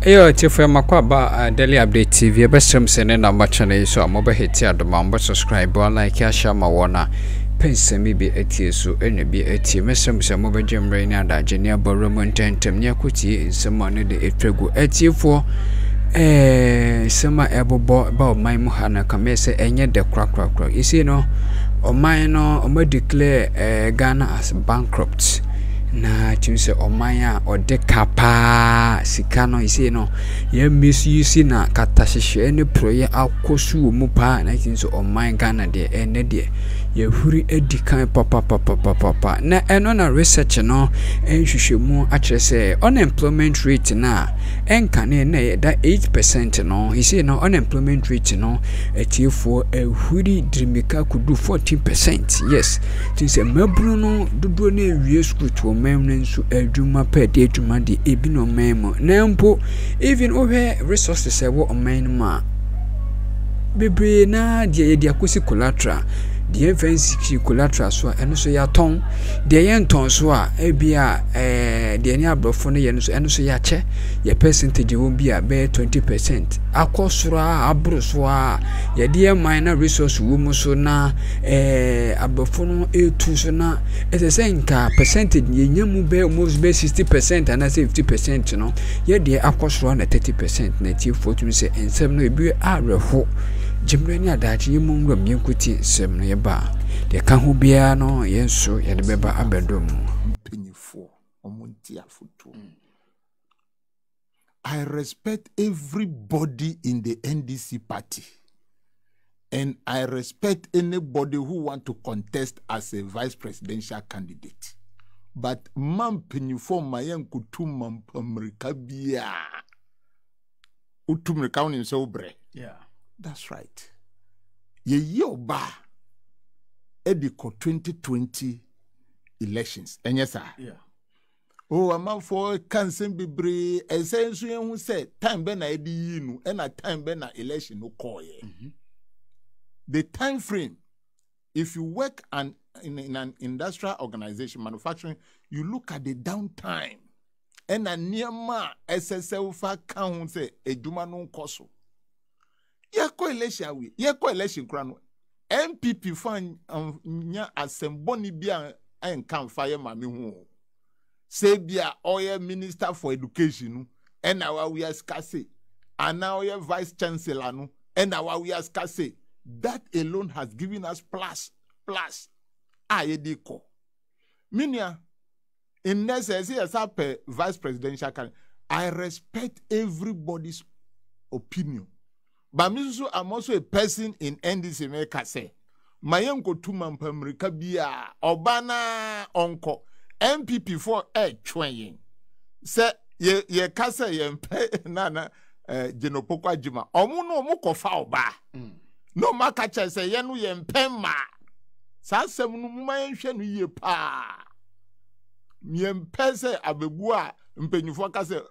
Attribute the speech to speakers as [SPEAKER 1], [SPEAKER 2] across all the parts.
[SPEAKER 1] Yo, Tifu Makwaba Daily Update TV. Best time sending number channel so I'm over here to the number subscribe like Yasha Mawana. Pense me be a so any be a team. Some over Jim Rain and Genia Boromon Tentem Yakuti is some money the Etrego for summer able about my Mohana Kamese and yet the crack. You see, no, or mine or declare Ghana as bankrupt. Na chimse omanya odeka pa sikano ise no ye misuse na katashehwe ne proye akosu mu pa na chimse oman Ghana de ene de ye huri edikan papa na eno na research no enhwehwemu akere se unemployment rate na enkane na da 8% no he say no unemployment rate no etiefo ehuri drimika kudu 14%. Yes chimse mabru no dodo na ewie school to memnensu adwuma pa de adwuma de ebi no memo na mpo even ohe resources ewo oman ma bebre na de akosi collateral de fancy collateral so eno so ya ton de yen ton so a ebia de ni abrofo no yen so eno so ya che ye percentage wo bia be 20% akosoro abro so a ye de minor resource wo mu so na abrofo no etu so na ese nka percentage ye nyamu be almost be 60% and 50% no ye de akosoro na 30% na ti fotu se ensem no ebi arehwo Jimreni adachi yimungu myenkuti sem no yeba de ka ho bia no yenso ye de beba abedom
[SPEAKER 2] penifo omunti afutu. I respect everybody in the NDC party, and I respect anybody who want to contest as a vice presidential candidate, but man penifo mayen kutum America bia utumrika woni so bre.
[SPEAKER 1] Yeah,
[SPEAKER 2] that's right. Ye yoba ediko 2020 elections. And yes, sir. Yeah. Oh, a man for cancer bebre essentially who said time bena edi nu and a time bena election no call ye. The time frame, if you work in an industrial organization, manufacturing, you look at the downtime. And a near ma SSL fa count say a juma no koso. Ye ko election krano NPP fan nya asemboni bia en kan fire mami hu say bia oye minister for education and our we scarce and now oye vice chancellor no and our we scarce that alone has given us plus ayediko minia in necessary as a vice presidential candidate. I respect everybody's opinion. But I'm also a person in NDC America say, Mayenko Tuman Pamrika Bia, Obana Onko, NPP for Chwayin. Say, ye kasa yempe nana Genopokwa Jima, Omuno Moko Fauba. No makacha say, Yanu yempema. Sasa Mumayan ye pa. Yempese abebua, mpenyufo kase,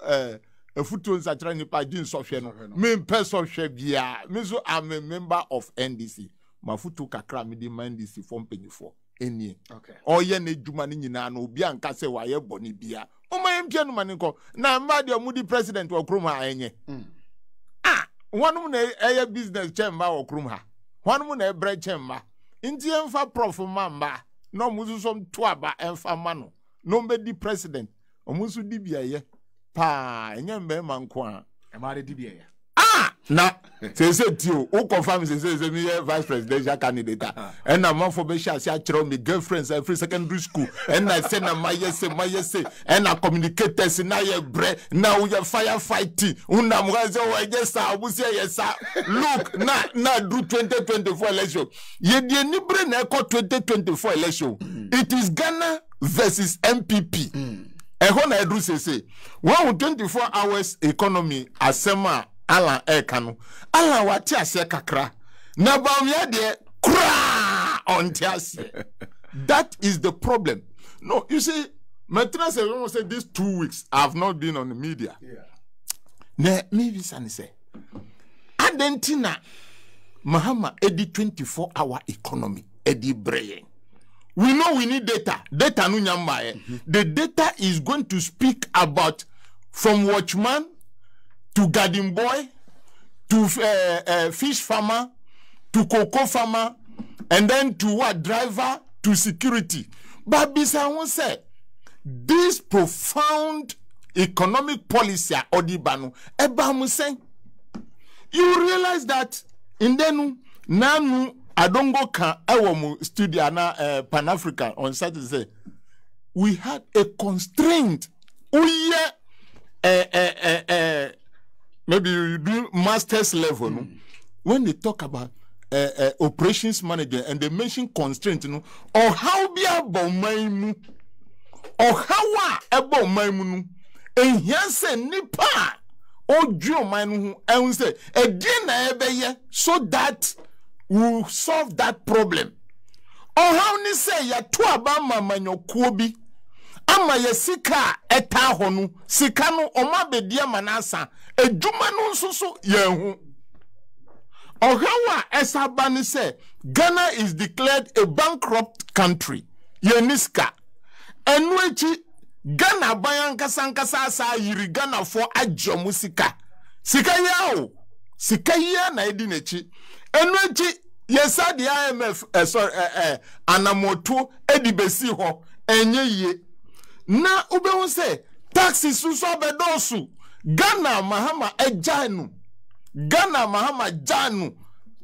[SPEAKER 2] a foot on Saturday by Jin Sofiano. Me person Shebia. Meso I'm a member of NDC. My foot to Kakra me demand NDC from penny for any. Okay. Or ye ne Jumani na no bian kase wa ye boni bia. O my gentleman ko na mad your moody president or Akroma enye. One moon a business chamber or Akroma. One moon a bread chamber. Indian fa prof mamba. No musu som twaba en fa mano. No be president. O musu dibia ye. Pa enyembe mankwa emare dibia ya na say tio o confirm say me vice presidential candidate and na man for be share say akere me girlfriends every secondary school and I say na my yes and na communicators na ye bre na we firefighting una mwaze o just abusi yes look na do 2024 election ye die ni bre na ko 2024 election it is Ghana versus NPP. Ehona edu say 24 hours economy asema ala ekanu ala wati ase kakra na bawya de kra on tiase. That is the problem. No, you see, maintenance almost say these 2 weeks I have not been on the media. Yeah. Ne maybe sani say adentina Mahama edi 24-hour economy edi brain. We know we need data. Data no nyamba. The data is going to speak about from watchman to garden boy, to fish farmer, to cocoa farmer, and then to what driver, to security. But Bisa say this profound economic policy or the banu say you realize that in then nanu adongo kan ewomu studio na Pan African on Saturday we had a constraint. Maybe you do master's level no? When they talk about operations manager and they mention constraint or how be about maimu or how about maimu and here say nipa or Joe maimu and say again so that we solve that problem or how ni say ya to abama manyokuobi ama ye sika eta honu sika no oma bedia manasa ejuma no nsoso yehu ohawa esabani say Ghana is declared a bankrupt country yeniska enwechi Ghana bayankasa nkasa asa yiri Ghana for ajomu sika yao sika ya na edinechi enwechi yesa di IMF anamoto edibesi ho enye na ube say taxes suso bedosu Ghana mahama ejanu Ghana mahama janu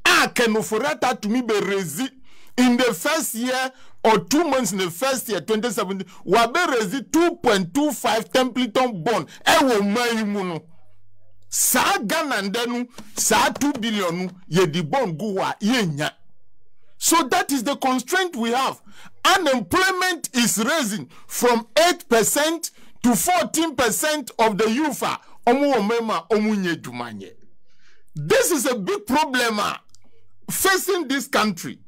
[SPEAKER 2] akenu forata to me be rezi in the first year or 2 months in the first year 2017 wabe rezi 2.25 Templeton bond ewo mayimu sa Ghana ndenu sa 2 billion ye di bond guwa yenya. So that is the constraint we have. Unemployment is rising from 8% to 14% of the youth. This is a big problem facing this country.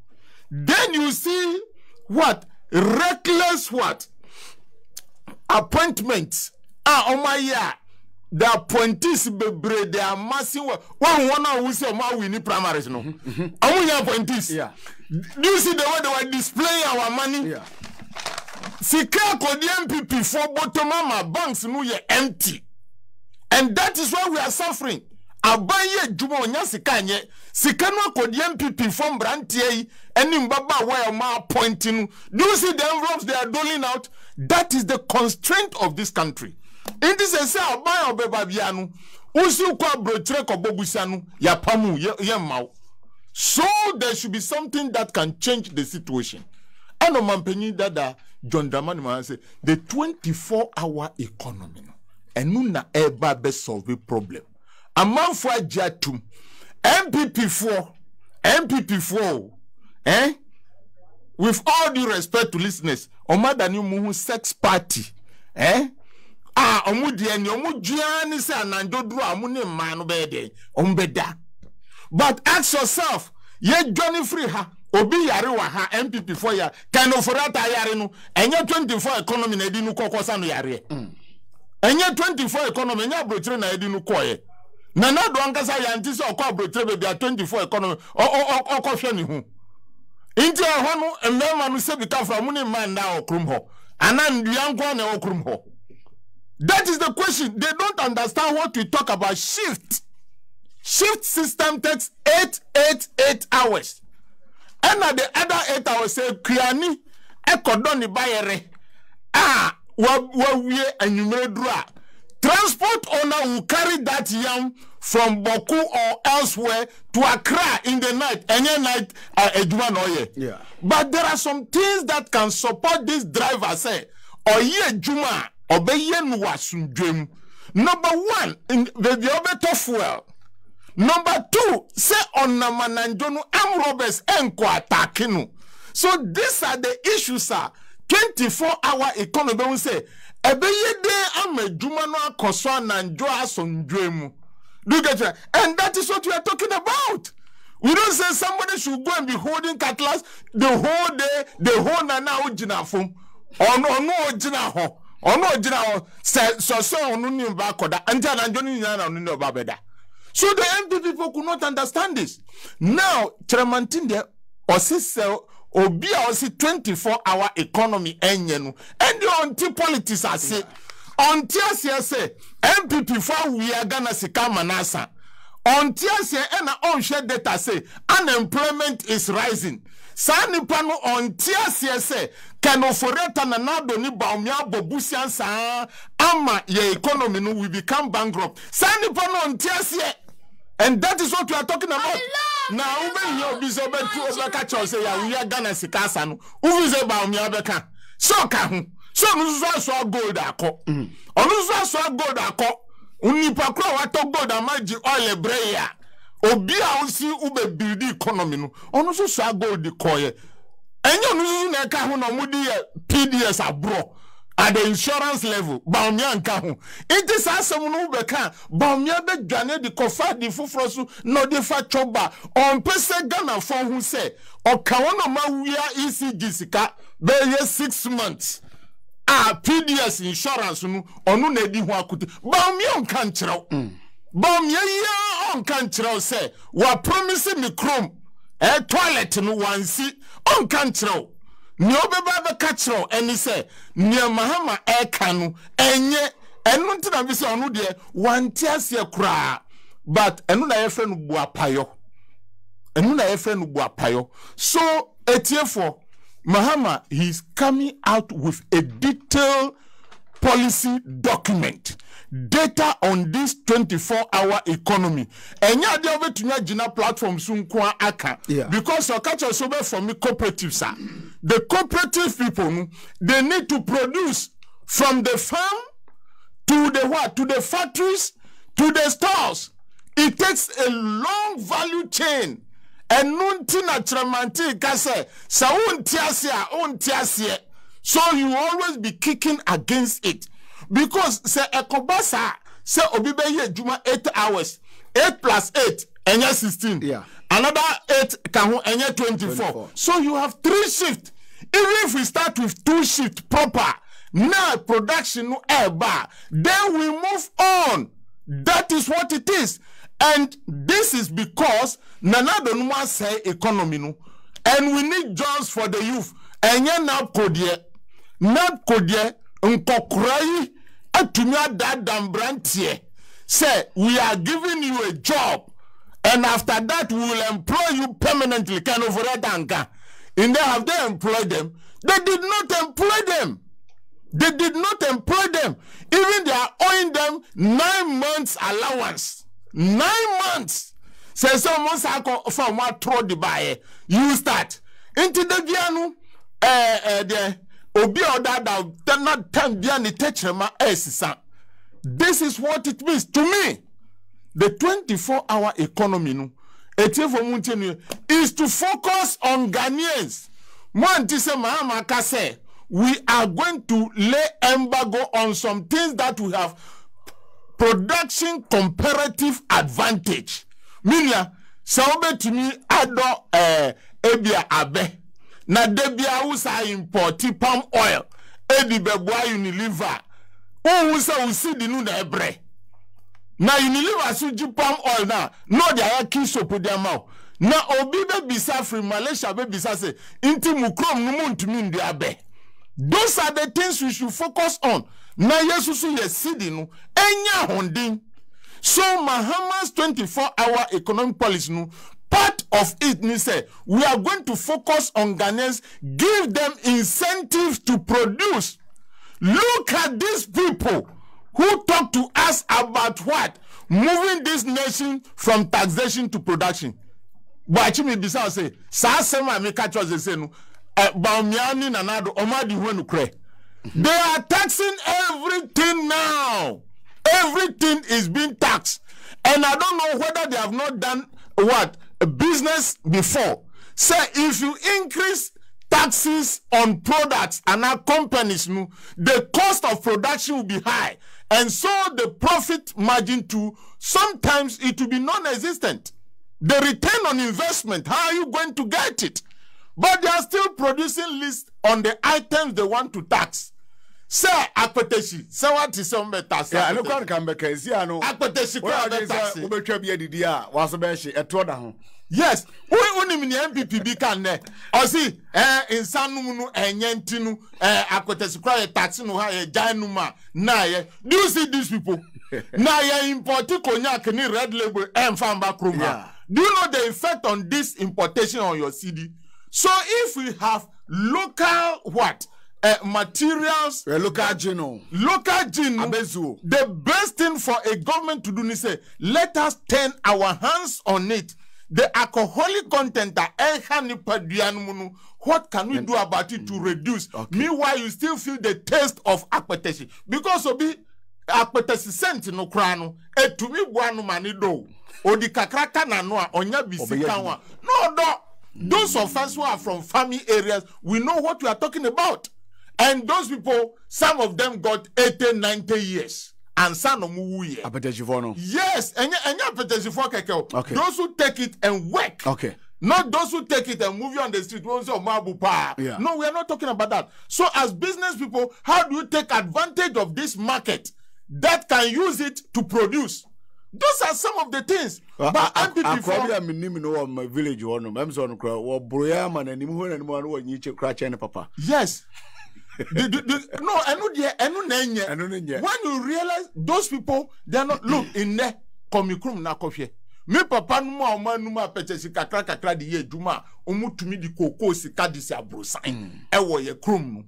[SPEAKER 2] Then you see what? Reckless what? Appointments. The appointees they are massive. One who say we need primaries no. Appointees. Yeah. Do you see the way they were displaying our money? Yeah. Sika ko the NPP for bottom banks no ye empty. And that is why we are suffering. Abaye juma onya sika nye. Sika no ko the NPP from brantie any mbaba where ma appointing. Do you see the envelopes they are doling out? That is the constraint of this country. In this say abaye obebabianu usi kwa brotre ko bobusanu ya pamu ye mau. So there should be something that can change the situation. And on Mampeni Dada John Dramani say the 24-hour economy and nuna eba be solve the problem. A man for jatum MPP4 with all due respect to listeners omadani muhu sex party omudiani omujuani se anandodru amune manu bede ombeda. But ask yourself, ye Johnny Free ha obi yare wa ha MPP for ya kind of rata yare no enye 24 economy na edi nu kokosa no yare enye 24 economy nya brotre na edi nu koye na na do ankasa ya ntisi okọ brotre be bia 24 economy okọhwe ni hu inti ho no emema no se bika fra mu ni man na okrum ho ana nduanko na okrum ho. That is the question. They don't understand what we talk about shift. Shift system takes 8 hours. And at the other 8 hours, say, Kriani, Ekodoni Bayere, we enumerate. Transport owner will carry that yam from Boku or elsewhere to Accra in the night, any night, yeah. But there are some things that can support this driver, say, Oye Juma, Obeyen Wasundrim. Number one, the Obeto fuel. Number two, say on Namananjonu arm robbers enko attacking. So these are the issues, sir. 24-hour economy. We say, ebeye de amejuma no akoso nanjo asondwemu. Do you get it? And that is what we are talking about. We don't say somebody should go and be holding cutlass the whole day, the whole nana ojina fom. Or no ojina ho. Or no ojina ho. So onu ni mba koda. Anja nanjo ni nyana onu ni obabeda. So the NPP people could not understand this. Now, Tremantin also obi 24-hour economy enyenu. And the anti-politics are say, On Tiasia say, NPP for we are gonna see Kamanasa. On Tiasia and on share data say, unemployment is rising. Sani pano on Tiasia say, can oforeta na nado ni baumia bobusian sa ama ye economy no will become bankrupt. Sani pano on Tiasia. And that is what we are talking about. Now, when you be so bad to catch us, say, we are gonna see Casano. Who is about me? So, so, so gold. On so gold. Unipakro, what to gold and magic oil breya. Obia, see, ube build economy. On so gold the coy. And you know, Nakahuno Moody PDS are bro. At the insurance level, Baumia Kahu. It is as someone who can Baumia be Jane the Kofa the Fufrosu, no the Fachoba, on Pese Ghana for who say, or Kawana Mawia ECG be 6 months. PDS insurance no onu na di ho akuti. Baumia on kanchero. Baumia ya on kanchero say, wa promise me chrome, toilet no wansi on kanchero. Nyobeba be kachro eni se nya mahama ekanu enye enu ntina bi se onu de wanti ase kura but enu na yefe no buapayo so etiefo Mahama, he's coming out with a detailed policy document, data on this 24-hour economy. And yeah, they have to jina platform soon kwa aka because I catch us over from the cooperatives. The cooperative people, they need to produce from the farm to the what? To the factories, to the stores. It takes a long value chain. And nuntina tramanti kase sa untiasia. So you always be kicking against it. Because say ekobasa say obibe ye juma 8 hours. 8 plus 8 enya 16. Yeah. Another 8 can enya 24. So you have 3 shifts. Even if we start with 2 shifts proper, now production no air bar, then we move on. That is what it is. And this is because Nana don't want say economy no, and we need jobs for the youth. And ya nap kodie nkokrai atumia that dambrantie. Say we are giving you a job, and after that we will employ you permanently. Can over that and have they employed them? They did not employ them. They did not employ them. Even they are owing them 9 months allowance. 9 months. Say someone from what throw the buy. You start into the piano. The obi oda not time behind the techrema esisa. This is what it means to me. The 24-hour economy no. Is to focus on Ghanaians. We are going to lay embargo on some things that we have production comparative advantage. Minya, saobe to me ado ebia abe. Na debia usa importi palm oil. Ebi beboa Unilever. Usa usi dinu na ebre. Na Unilever suji palm oil na. No dia ya kiso po dia mau. Na obi be bisa free Malaysia be bisa se. Inti mukrom numu ntumi ndi abe. Those are the things we should focus on. Na yesusu yesidi no enya hondin. So Mahama's 24-hour economic policy no, part of it means say we are going to focus on Ghanaians, give them incentives to produce. Look at these people who talk to us about what? Moving this nation from taxation to production. But me bisa say sa sema me catch us say no Baumiani nanado omadi wenu kre. They are taxing everything now. Everything is being taxed. And I don't know whether they have not done what? A business before. Say if you increase taxes on products and our companies, the cost of production will be high. And so the profit margin too, sometimes it will be non-existent. The return on investment, how are you going to get it? But they are still producing lists on the items they want to tax. Sir, Akpeteshi, say what is some better.
[SPEAKER 3] Yeah, I don't come back. See, I know.
[SPEAKER 2] Akpeteshi, yes, we only NPP be can ne. Or see, in Sanunu, Yentinu, Akpeteshi, taxi no higher, Januma, Naya. Do you see these people? Naya imported cognac and red label and found Bankrupt. Do you know the effect on this importation on your CD? So if we have local what? Materials,
[SPEAKER 3] local geno,
[SPEAKER 2] the best thing for a government to do is say, let us turn our hands on it. The alcoholic content, what can we do about it to reduce? Okay. Meanwhile, you still feel the taste of Akpeteshi. Because obi Akpeteshi sent no krano, to me one mani do. Or the kakraka na noa, onya bisikawa. No. Those of us who are from farming areas, we know what we are talking about. And those people, some of them got 80, 90 years. And some of them, yes, and okay. Those who take it and work.
[SPEAKER 3] Okay.
[SPEAKER 2] Not those who take it and move you on the street. Yeah. No, we are not talking about that. So as business people, how do you take advantage of this market that can use it to produce? Those are some of the things. But NPP
[SPEAKER 3] my village
[SPEAKER 2] yes. No, when you realize those people, they are not look in there. Komikrum na kofie. Me papa numa omanuma pechesi kakra di ye juma omutumi di koko sika di se abrosan. Ewo ye krum.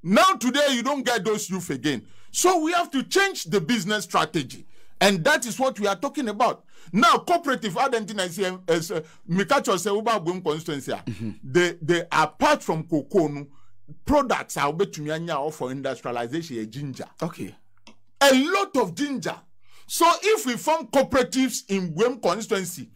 [SPEAKER 2] Now today you don't get those youth again. So we have to change the business strategy. And that is what we are talking about. Now, cooperative identity as Mikacho Seuba Boom constituency, they apart from cocoa, products are betumianya for industrialization ginger.
[SPEAKER 3] Okay.
[SPEAKER 2] A lot of ginger. So if we form cooperatives in Boom constituency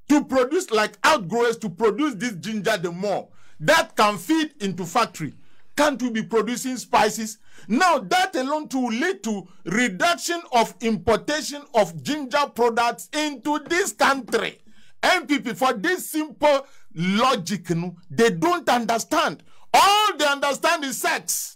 [SPEAKER 2] to produce like outgrowers to produce this ginger the more, that can feed into factory. Can't we be producing spices? Now that alone to lead to reduction of importation of ginger products into this country. NPP, for this simple logic, they don't understand. All they understand is sex.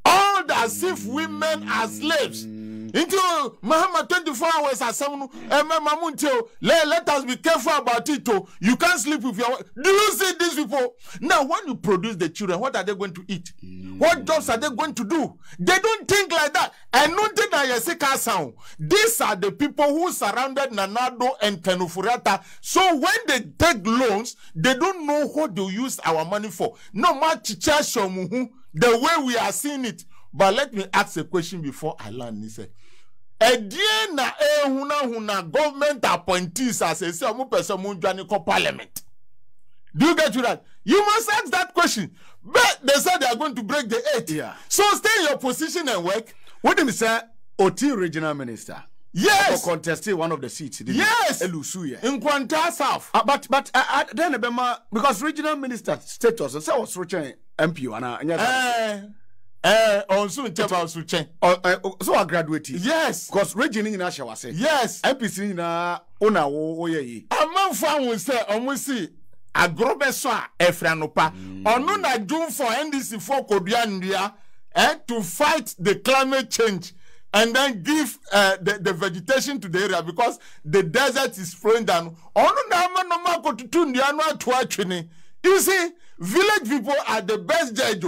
[SPEAKER 2] All that as if women are slaves. Into Muhammad 24 hours as someone, let us be careful about it. You can't sleep with your. Do you see these people? Now, when you produce the children, what are they going to eat? What jobs are they going to do? They don't think like that. And not that sound. These are the people who surrounded Nanado and Kenufurata. So when they take loans, they don't know what to use our money for. No much the way we are seeing it. But let me ask a question before I learn this. Huna government appointees as a parliament. Do you get to that? You must ask that question. But they said they are going to break the 8.
[SPEAKER 3] Yeah.
[SPEAKER 2] So stay in your position and work.
[SPEAKER 3] What did he say? OT regional minister.
[SPEAKER 2] Yes.
[SPEAKER 3] For contesting one of the seats.
[SPEAKER 2] Yes.
[SPEAKER 3] Elusuye.
[SPEAKER 2] In Kwanta South.
[SPEAKER 3] But then because regional minister status, so was reaching MP so I graduated.
[SPEAKER 2] Yes.
[SPEAKER 3] Because region in Asha was saying.
[SPEAKER 2] Yes.
[SPEAKER 3] MPC na ona wo ye.
[SPEAKER 2] Among fan will say almost Akroma so Efranopa. Ono na doom for NDC for Kobiandia to fight the climate change and then give the vegetation to the area because the desert is flowing down. Ono na no ko tutundi anu to atwene. You see, village people are the best judge.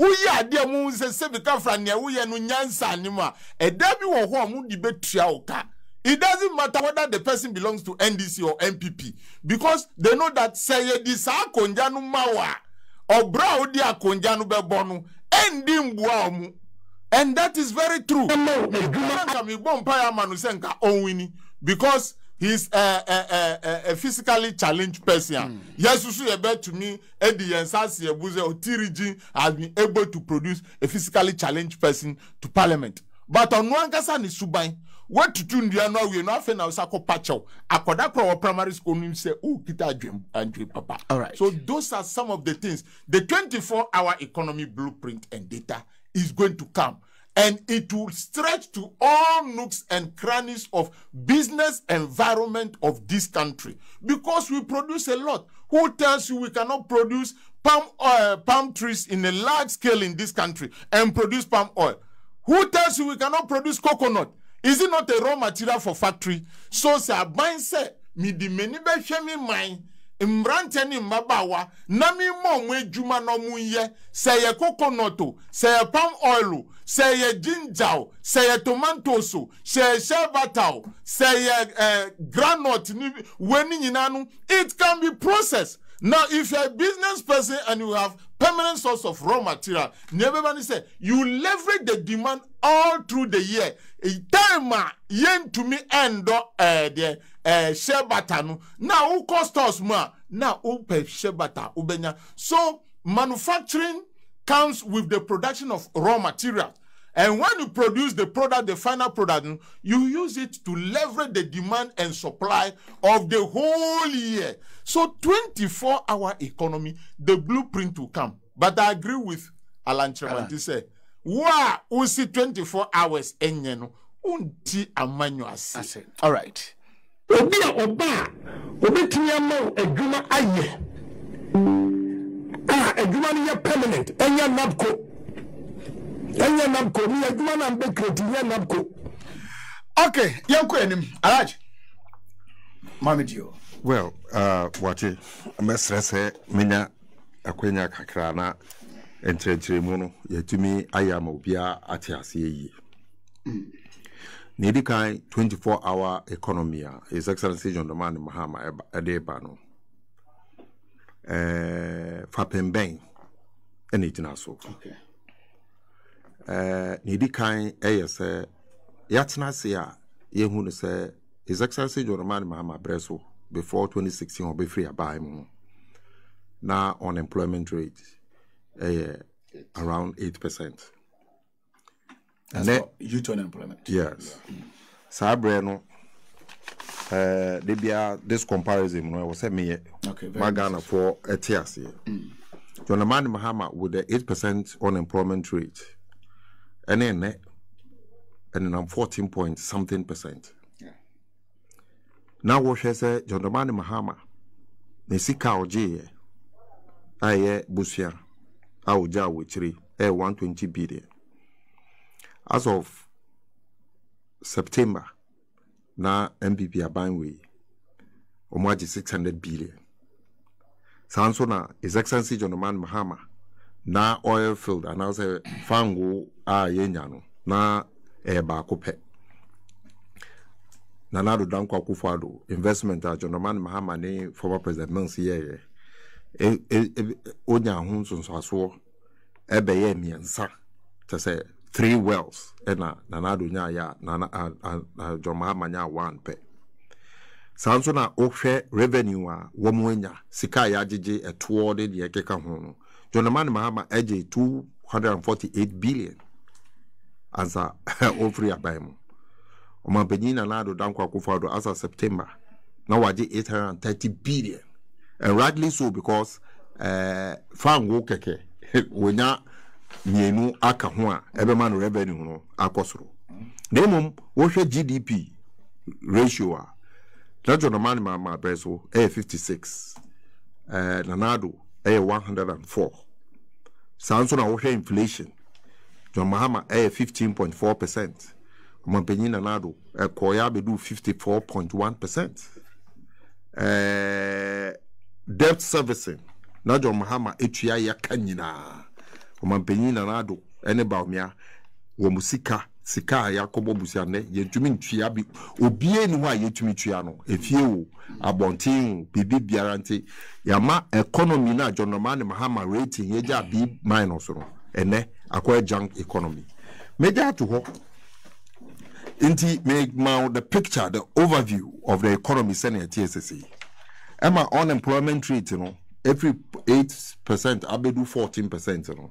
[SPEAKER 2] Uya dia mu se bika fra ne uye no nyansa anima e da bi wo ho mu di betua oka. It doesn't matter whether the person belongs to NDC or NPP because they know that say di sa akonja no mawa obra odi akonja no bebo no endi mbua mu. And that is very true. Because he's a physically challenged person. Yes, you bet to me, Eddie and Sassi Otiriji has been able to produce a physically challenged person to parliament. But on one person is Subai. What to do now? We not now Sako Pacho. Akoda pro primary school name say, oh, kita dream and dream papa.
[SPEAKER 3] All right.
[SPEAKER 2] So those are some of the things. The 24-hour economy blueprint and data is going to come. and it will stretch to all nooks and crannies of business environment of this country because we produce a lot. Who tells you we cannot produce palm trees in a large scale in this country and produce palm oil? Who tells you we cannot produce coconut? Is it not a raw material for factory? So say mindset me di many be hwemi man mbrante ni mbabawa na mi mo edwuma no mu ye say ye coconut, say ye palm oil, say ye ginger, say ye tomatoes, say ye shea butter, say ye granite ni weni nyina no, it can be processed. Now, if you're a business person and you have permanent source of raw material, everybody say you leverage the demand all through the year. Time yen to me end the shea butter no. Now who cost us more? Now who pay shea butter ubenya. So manufacturing comes with the production of raw material. And when you produce the product, the final product, you use it to leverage the demand and supply of the whole year. So 24-hour economy, the blueprint will come. But I agree with Alan Chamanti say, wow, we see 24 hours enyeno unti amanyo asi.
[SPEAKER 3] All right. Obi oba tinyamo edwuma aye. Edwuma ni permanent. Enya nabko. Okay, yanko enim. Alaj. Mamidio.
[SPEAKER 4] Well, wache mesre se menya akwenya kakra na entretre mu no yetumi ayama obia ate ase yi. Nidi kai 24-hour economy is Excellency John Dramani Mahama edeba no. Fa pemben enitina so.
[SPEAKER 3] Okay.
[SPEAKER 4] Nidi kai say yatna se a yehu no say His Excellency John Dramani Mahama Breso before 2016 or be free abai mu. Now unemployment rate around 8%.
[SPEAKER 3] And then youth unemployment.
[SPEAKER 4] Yes. Sabre no this comparison no was me Magana for etias here. John Dramani Mahama with the 8% unemployment rate. And then 14 point something percent. Now what she say John Dramani Mahama ne sika oje aye busia auja wechiri 120 billion. As of September na NPP abanwe omwaji 600 billion. Sanso na His Excellency John Dramani Mahama na oil field and now say fango yenya na ba kope na nado danko akufado investment a John Dramani Mahama ne former president Nancy onya ho nsonso ebeye miensa to say 3 wells na nado nya ya na John Mahama nya 1 pe sanso na ohwe revenue a womwenya sika ya agege eto de ye keka ho no John Dramani Mahama eje 248 billion ansa ofri abaimu omampenyina nado danko akufado as of September na waje 830 billion and rightly so because fango keke wonya mienu aka ho a ebema no revenue no akosoro demum wo hwe GDP ratio a John Dramani Mahama Breso 56 nanado 104 sanso na wo hwe inflation John Mahama 15.4%. Mampenyina nado koya bedu 54.1%. Debt servicing na John Mahama etua ya kanyina. Mampenyina nado ene baumia wo musika sika ya kobo busiane yentumi ntua bi obie ni ho a yetumi tua no efie wo abontin bibi biarante yama economy na John Dramani Mahama rating yeja B- no ene akwa junk economy meja to ho inti make the picture the overview of the economy senior TSC Emma unemployment rate every 8% abedu 14%